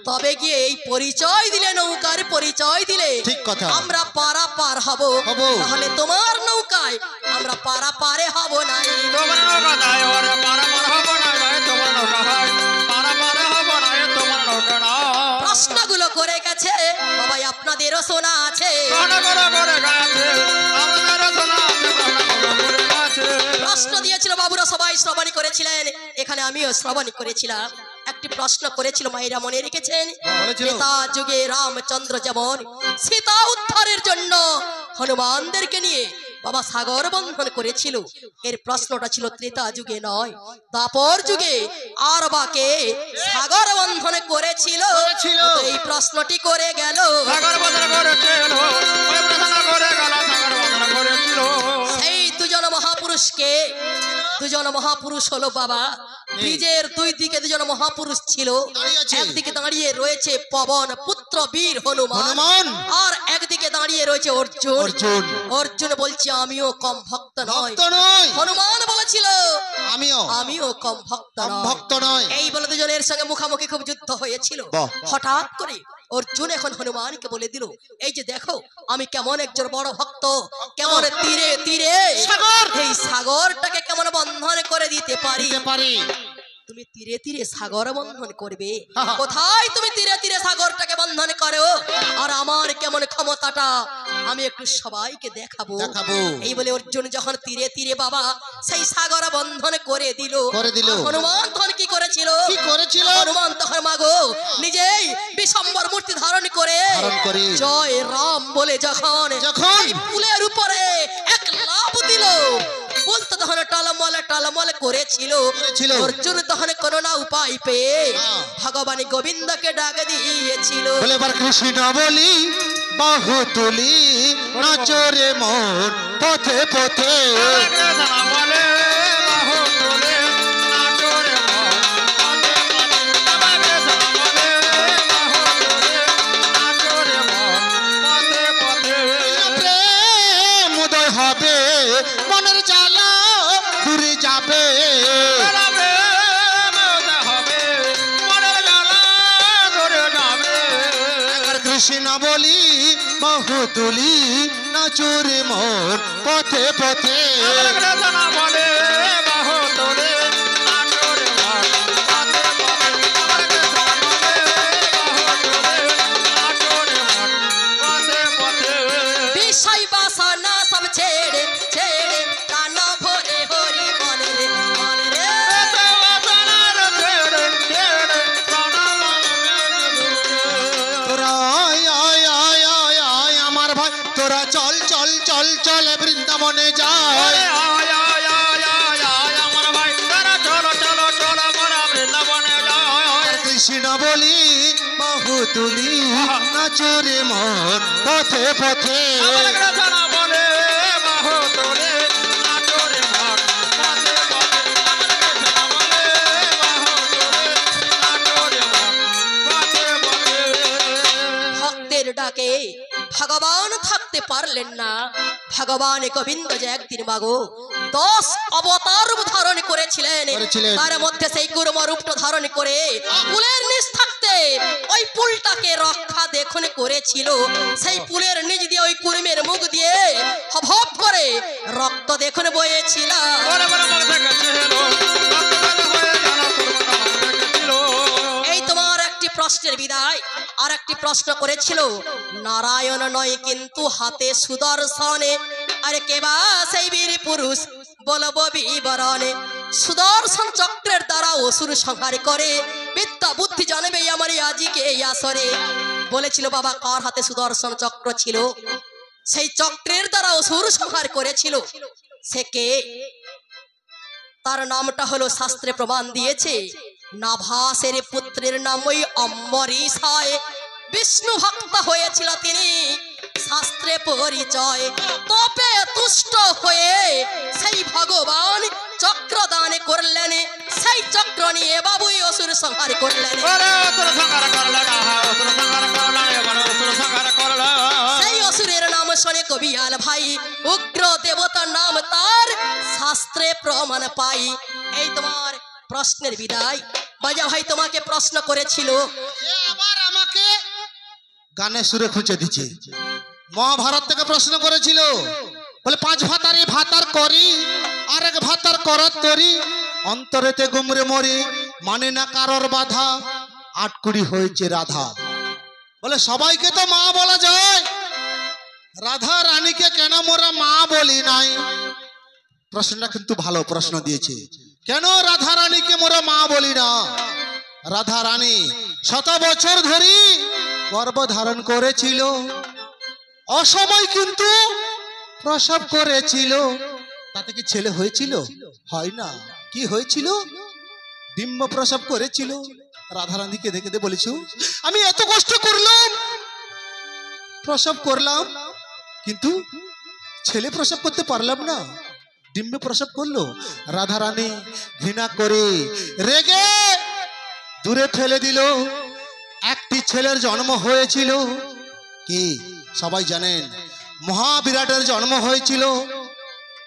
তবে গিয়ে এই পরিচয় দিলে, নৌকার পরিচয় দিলে ঠিক কথা। আমরা পারাপার হব। হব। তাহলে তোমার নৌকায় আমরা পারাপারে হব না। তোমার নৌকা নাই ওরে পারাপার হব না, তোমার নৌকা হয় পারাপার হব না, তোমার নৌকা না। প্রশ্নগুলো করে গেছে বাবা, আপনাদেরও শোনা আছে। করে গেছে আমাদের শোনা আছে। সবাই শ্রবণ করেছিলেন, এখানে আমিও শ্রবণ করেছিলাম। একটি প্রশ্ন করেছিল, মায়েরা মনে রেখেছেন? ত্রেতা যুগে রামচন্দ্র যেমন সীতা উদ্ধারের জন্য হনুমানদেরকে নিয়ে বাবা সাগর বন্ধন করেছিল, এর প্রশ্নটা ছিল ত্রেতা যুগে নয়, দাপর যুগে আর বাকে সাগর বন্ধন করেছিল। এই প্রশ্নটি করে গেল সাগর বন্ধন করেছিল, ওই প্রশ্ন করে গেল সাগর বন্ধন করেছিল। সেই দুজন মহাপুরুষ হলো বাবা, ব্রিজের দুই দিকে দুজন মহাপুরুষ ছিল। একদিকে দাঁড়িয়ে রয়েছে পবন পুত্র বীর হনুমান, আর একদিকে দাঁড়িয়ে রয়েছে অর্জুন। অর্জুন বলছে আমিও কম ভক্ত নয়। হনুমান বলেছিল আমিও কম ভক্ত নয়। এই বলে দুজনের সঙ্গে মুখামুখি খুব যুদ্ধ হয়েছিল। হঠাৎ করে অর্জুন এখন হনুমানকে বলে দিল, এই যে দেখো আমি কেমন একজন বড় ভক্ত, কেমন তীরে তীরে এই সাগরটাকে কেমন বন্ধন করে দিতে পারি। তুমি তীরে তীরে সাগর বন্ধন করবে, কোথায় তুমি তীরে তীরে সাগরটাকে বন্ধন করো, আর আমার কেমন ক্ষমতাটা আমি একটু সবাইকে দেখাবো। এই বলে অর্জুন যখন তীরে তীরে বাবা সেই সাগর বন্ধন করে দিল। হনুমান তখন কি করেছিল? হনুমান তখন মাগো নিজেই বিশ্বম্বর মূর্তি ধারণ করে জয় রাম বলে যখন পুলের উপরে এক লাফ দিল, বলতে তখন টালমলে করেছিল। অর্জুন তখন কোনো না উপায় পেয়ে ভগবান গোবিন্দকে ডাক দিয়েছিল। কৃষ্ণ বলি বাহু তুলি নাচরে মন পথে পথে। প্রেম উদয় হবে মনের জ্বালা দূরে যাবে। কৃষ্ণ বলি বাহু তুলি নাচরে মন পথে পথে। বিষয় বাসনা সব ছেড়ে ছেড়ে প্রাণ ভরে হরি মনে রে মনে রে। তোরা আমার ভাই, তোরা চল চল চল চল বৃন্দাবনে যায়। কৃষ্ণ বলি বাহু তুলি নাচরে মন পথে পথে। ভক্তের ডাকে ভগবান থাকতে পারলেন না। ভগবান গোবিন্দ যে একদিন মাগো 10 অবতার রূপ ধারণ করেছিলেন, তার মধ্যে সেই কুর্ম রূপটা ধারণ করে পুলের নিচ থাকতে ওই পুলটাকে রক্ষা দেখুন করেছিল। সেই পুলের নিচ দিয়ে ওই কুর্মের মুখ দিয়ে হপ করে রক্ত দেখুন বয়েছিল। এই তোমার একটি প্রশ্নের বিদায়। আর একটি প্রশ্ন করেছিল, নারায়ণ নয় কিন্তু হাতে সুদর্শনে, আরে কেবা সেই বীর পুরুষ বলবো বিবরণে। সুদর্শন চক্রের দ্বারা অসুর সংহার করে, বিদ্যা বুদ্ধি জানবে আমার আজিকে আসরে। বলেছিল বাবা কার হাতে সুদর্শন চক্র ছিল, সেই চক্রের দ্বারা অসুর সংহার করেছিল সে কে? তার নামটা হলো শাস্ত্রে প্রমাণ দিয়েছে, নাভাসের পুত্রের নাম ওই অম্বরীশ। বিষ্ণু ভক্ত হয়েছিল তিনি, শাস্ত্রে পরিচয়। তপে তুষ্ট হয়ে সেই ভগবান চক্র দান করলেন, সেই চক্র নিয়ে বাবুই অসুর সংহার করলেন। সেই অসুরের নাম শোনে কবিয়াল ভাই, উগ্র দেবতার নাম তার শাস্ত্রে প্রমাণ পাই। এই তোমার প্রশ্নের বিদায়। বাজা ভাই তোমাকে প্রশ্ন করেছিল, আবার আমাকে গানে সুরে খুঁজে দিচ্ছে। মহাভারত থেকে প্রশ্ন করেছিল, বলে 5 ভাতারে ভাতার করি, আর এক ভাতার করার তরি, অন্তরেতে গুমরে মরি, মানে না কারোর বাধা, 8 কুড়ি হয়েছে রাধা। বলে সবাইকে তো মা বলা যায়, রাধা রানীকে কেন মোরা মা বলি নাই? প্রশ্নটা কিন্তু ভালো প্রশ্ন দিয়েছে। কেন রাধা রানীকে মোরা মা বলি না? রাধা রানী শত বছর ধরে গর্ভ ধারণ করেছিল, অসময় কিন্তু প্রসব করেছিল। তাতে কি ছেলে হয়েছিল? হয় না। কি হয়েছিল? ডিম্ব প্রসব করেছিল। রাধা রানীকে দেখে বলেছ, আমি এত কষ্ট করলাম, প্রসব করলাম, কিন্তু ছেলে প্রসব করতে পারলাম না, ডিম্বে প্রসব করলো। রাধা রানী ঘৃণা করে রেগে দূরে ফেলে দিল। একটি ছেলের জন্ম হয়েছিল, কি সবাই জানেন, মহাবিরাটের জন্ম হয়েছিল।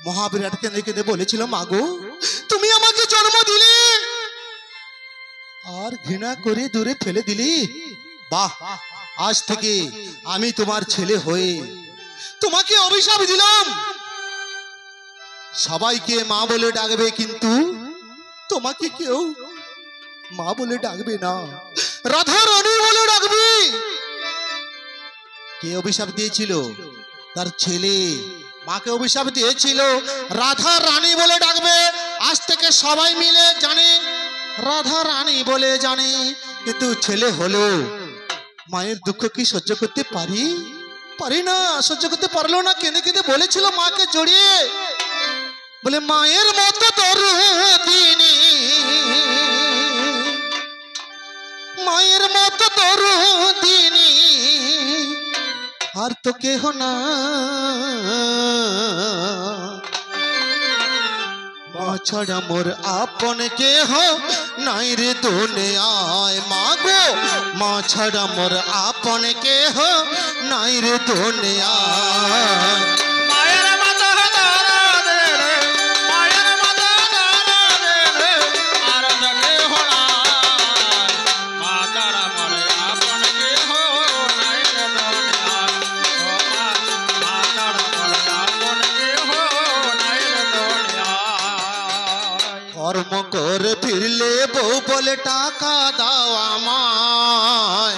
মহাবিরাটকে দেখে বলেছিল, মাগো তুমি আমাকে জন্ম দিলে আর ঘৃণা করে দূরে ফেলে দিলি। বাহ, আজ থেকে আমি তোমার ছেলে হয়ে তোমাকে অভিশাপ দিলাম। সবাইকে মা বলে ডাকবে, কিন্তু তোমাকে কেউ মা বলে ডাকবে না, রাধা রানী বলে ডাকবে। কে অভিশাপ দিয়েছিল? তার ছেলে মাকে অভিশাপ দিয়েছিল, রাধা রানী বলে ডাকবে। আজ থেকে সবাই মিলে জানে রাধা রানী বলে জানে, কিন্তু ছেলে হলো মায়ের দুঃখ কি সহ্য করতে পারি না, সহ্য করতে পারলো না। কেঁদে কেঁদে বলেছিল মাকে জড়িয়ে, বলে মায়ের মতো তোর দিনী, মায়ের মতো তোর দিনী আর তো কেহ না, মা ছাড়া মোর আপন কেহ নাই রে দুনিয়ায়। মাগো মা ছাড়া মোর আপন কেহ নাই রে দুনিয়ায়। মায়ের মাতা ধরা দে রে, মায়ের মাতা ধরা দে রে, আর তো কেহ নাই। মা ছাড়া মোর আপন কেহ নাই রে দুনিয়ায়। ও মা, মা ছাড়া মোর আপন কেহ নাই রে দুনিয়ায়। কর্ম করে ফিরলে বউ বলে টাকা দাও আমায়,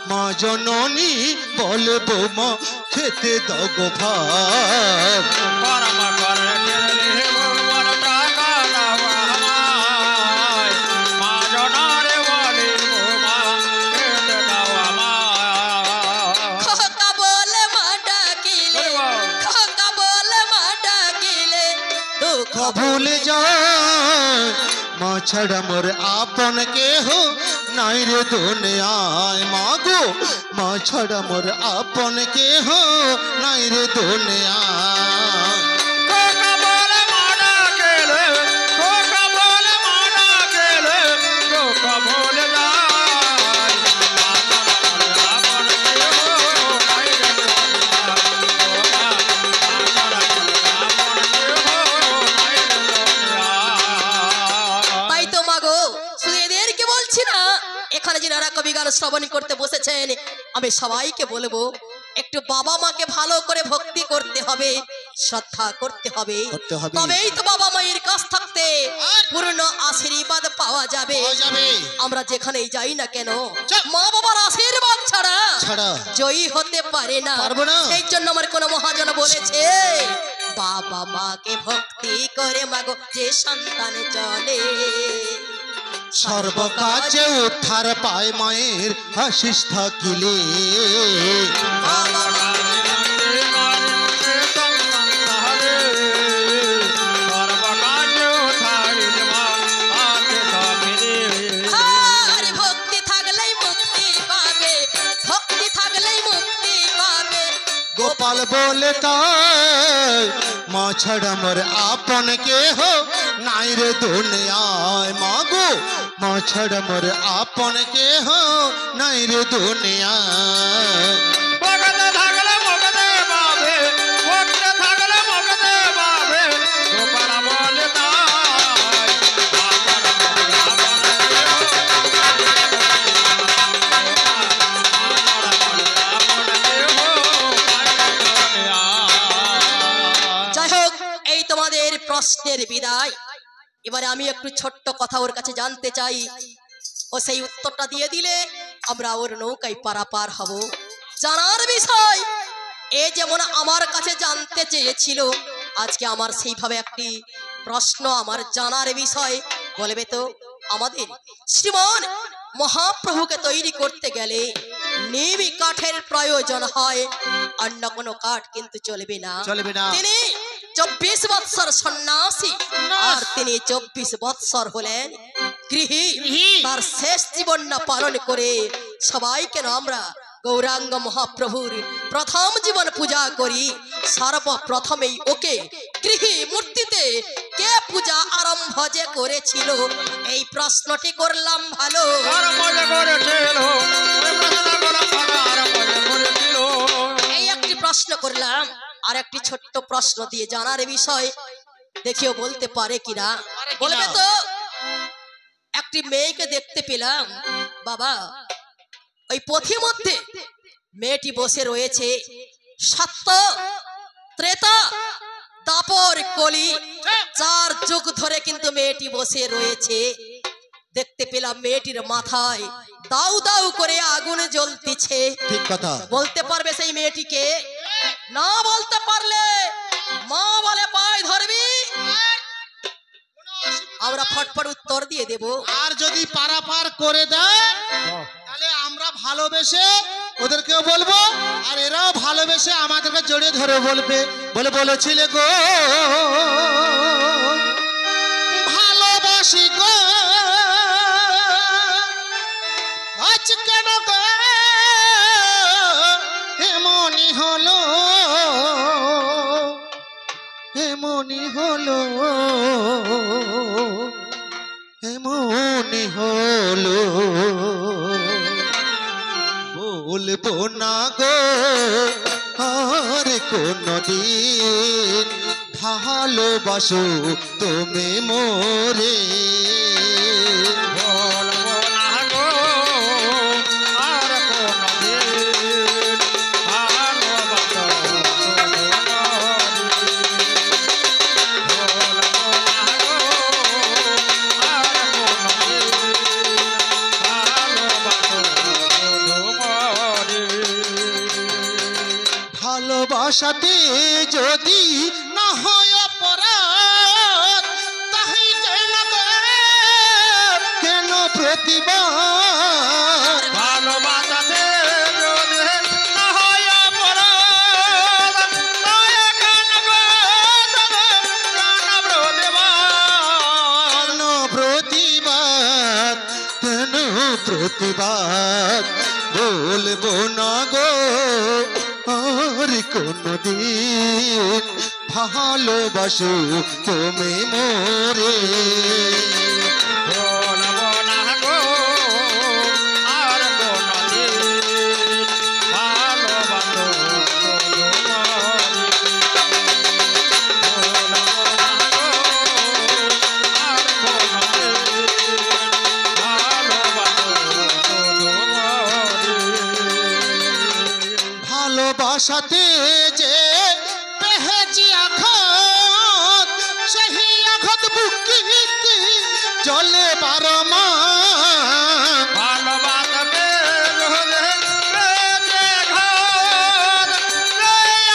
মা জননী বলে বৌমা খেতে দাও গো ভাত। কর্ম করে ফিরলে বউর টাকা দাও আমায়, মা জননী বলে বৌমা খেতে দাও আমায়। খোকা বলে মা ডাকিলে, খোকা বলে মা ডাকিলে দুঃখ ভুলে যায়, মা ছাড়া মোর আপন কেহ নাই রে দুনিয়ায়। মাগো মা ছাড়া মোর আপন কেহ নাই রে দুনিয়ায়। খোকা বলে মা ডাকিলে, খোকা বলে মা ডাকিলে, খোকা বলে যায়। মা ছাড়া মোর আপন কেহ নাই রে দুনিয়ায়। ও মা, মা ছাড়া মোর আপন কেহ নাই রে দুনিয়ায়। তাই তো মাগো, শুধু এদেরকে বলছি না, এখানে যারা কবি গান শ্রবণ করতে বসেছেন, আমি সবাইকে বলবো একটু বাবা মাকে ভালো করে ভক্তি করতে হবে, শ্রদ্ধা করতে হবে, তবেই তো বাবা মায়ের কাছ থাকতে পূর্ণ আশীর্বাদ পাওয়া যাবে। আমরা যেখানেই যাই না কেন, মা বাবার আশীর্বাদ ছাড়া জয়ী হতে পারে না। সেই জন্য আমার কোন মহাজন বলেছে, বাবা মাকে ভক্তি করে মাগো যে সন্তান চলে, সর্বকাজে উদ্ধার পায় মায়ের আশিস থাকিলে। বাবা মা আর ভক্তি থাকলেই মুক্তি পাবে, ভক্তি থাকলেই মুক্তি পাবে। গোপাল বলে তাই, মা ছাড়া মোর আপন কেহ নাই রে দুনিয়ায়। মাগো মা ছাড়া মোর আপন কেহ নাই রে দুনিয়ায়। ভক্তে থাকলে ভক্তে পাবে, ভক্তে থাকলে ভক্তে পাবে, গোপাল বলে তাই। মা ছাড়া মোর আপন কেহ নাই রে দুনিয়ায়। যাই হোক, এই তোমাদের প্রশ্নের বিদায়। এবারে আমি একটু ছোট্ট কথা ওর কাছে জানতে চাই, ও সেই উত্তরটা দিয়ে দিলে আমরা ওর নৌকায় পারাপার হব। জানার বিষয় এ যেমন আমার কাছে জানতে চেয়েছিল, আজকে আমার সেইভাবে একটি প্রশ্ন আমার জানার বিষয়, বলবে তো আমাদের শ্রীমান মহাপ্রভুকে তৈরি করতে গেলে নিমি কাঠের প্রয়োজন হয়, অন্য কোনো কাঠ কিন্তু চলবে না। তিনি 24 বৎসর সন্ন্যাসী, আর তিনি 24 বৎসর হলেন গৃহী। তার শেষ জীবনটা পালন করে সবাইকে আমরা গৌরাঙ্গ মহাপ্রভুর প্রথম জীবন পূজা করি। সর্বপ্রথমেই ওকে গৃহী মূর্তিতে কে পূজা আরম্ভ যে করেছিল, এই প্রশ্নটি করলাম ভালো। এই একটি প্রশ্ন করলাম, আর একটি ছোট্ট প্রশ্ন দিয়ে জানার বিষয়, দেখিও বলতে পারে কিনা। বলবে তো একটি মেয়েকে দেখতে পেলাম বাবা, ওই পথির মধ্যে মেয়েটি বসে রয়েছে। সত্য, ত্রেতা, দাপর, কলি 4 যুগ ধরে কিন্তু মেয়েটি বসে রয়েছে। দেখতে পেলাম মেয়েটির মাথায় দাউ দাউ করে আগুন জ্বলতিছে। ঠিক কথা। বলতে পারবে সেই মেয়েটিকে? না বলতে পারলে মা বলে পায় ধরবি, আমরা ফটফট উত্তর দিয়ে দেব। আর যদি পারাপার করে দেয় তাহলে আমরা ভালোবেসে ওদেরকেও বলবো, আর এরাও ভালোবেসে আমাদেরকে জড়িয়ে ধরে বলবে, বলেছিলে গো ভালোবাসি গো, আজ কেন গো এমনই হলো, এমনই হলো, এমনই হলো, বলবো না গো আর কোনদিন, ভালোবাসো তুমি মোরে, ভালোবাসাতে যদি না হয় অপরাধ, তাই কেন প্রতিবাদ, ভালোবাসাতে যদি না হয় অপরাধ, তাই কেন প্রতিবাদ, কেন প্রতিবাদ, বলবো না গো আর কোনদিন, ভালোবাসো তুমি মোরে, বলবো না গো আর কোনদিন, ভালোবাসো তুমি ভালোবাসাতে যে পেহেছি আঘাত, সেই আঘাত বুকিতে জলে 12 মাস, ভালোবাসাতে ঘাত,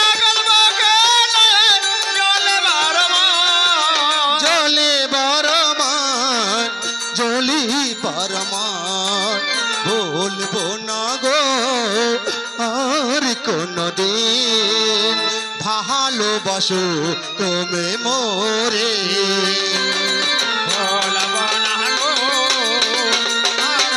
আগল বকে জলে 12 মাস, জলে 12 মাস, জলি 12 মাস, বলবো না গো আর কোনদিন, ভালোবাসো তুমি মোরে, বলবো না গো আর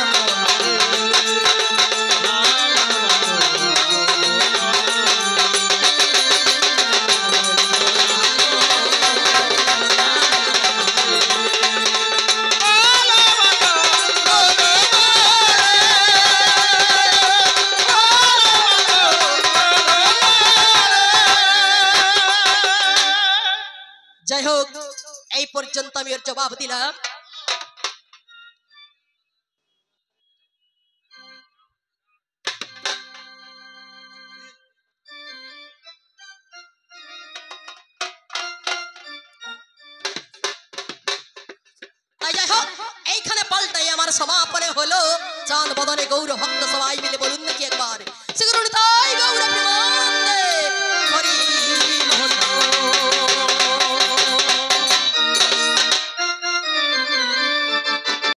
যাই হোক, এই পর্যন্ত আমি এর জবাব দিলাম। তাই যাই হোক, এইখানে পাল্টাই আমার সমাপনে হলো। চাঁদ বদনে গৌর ভক্ত সবাই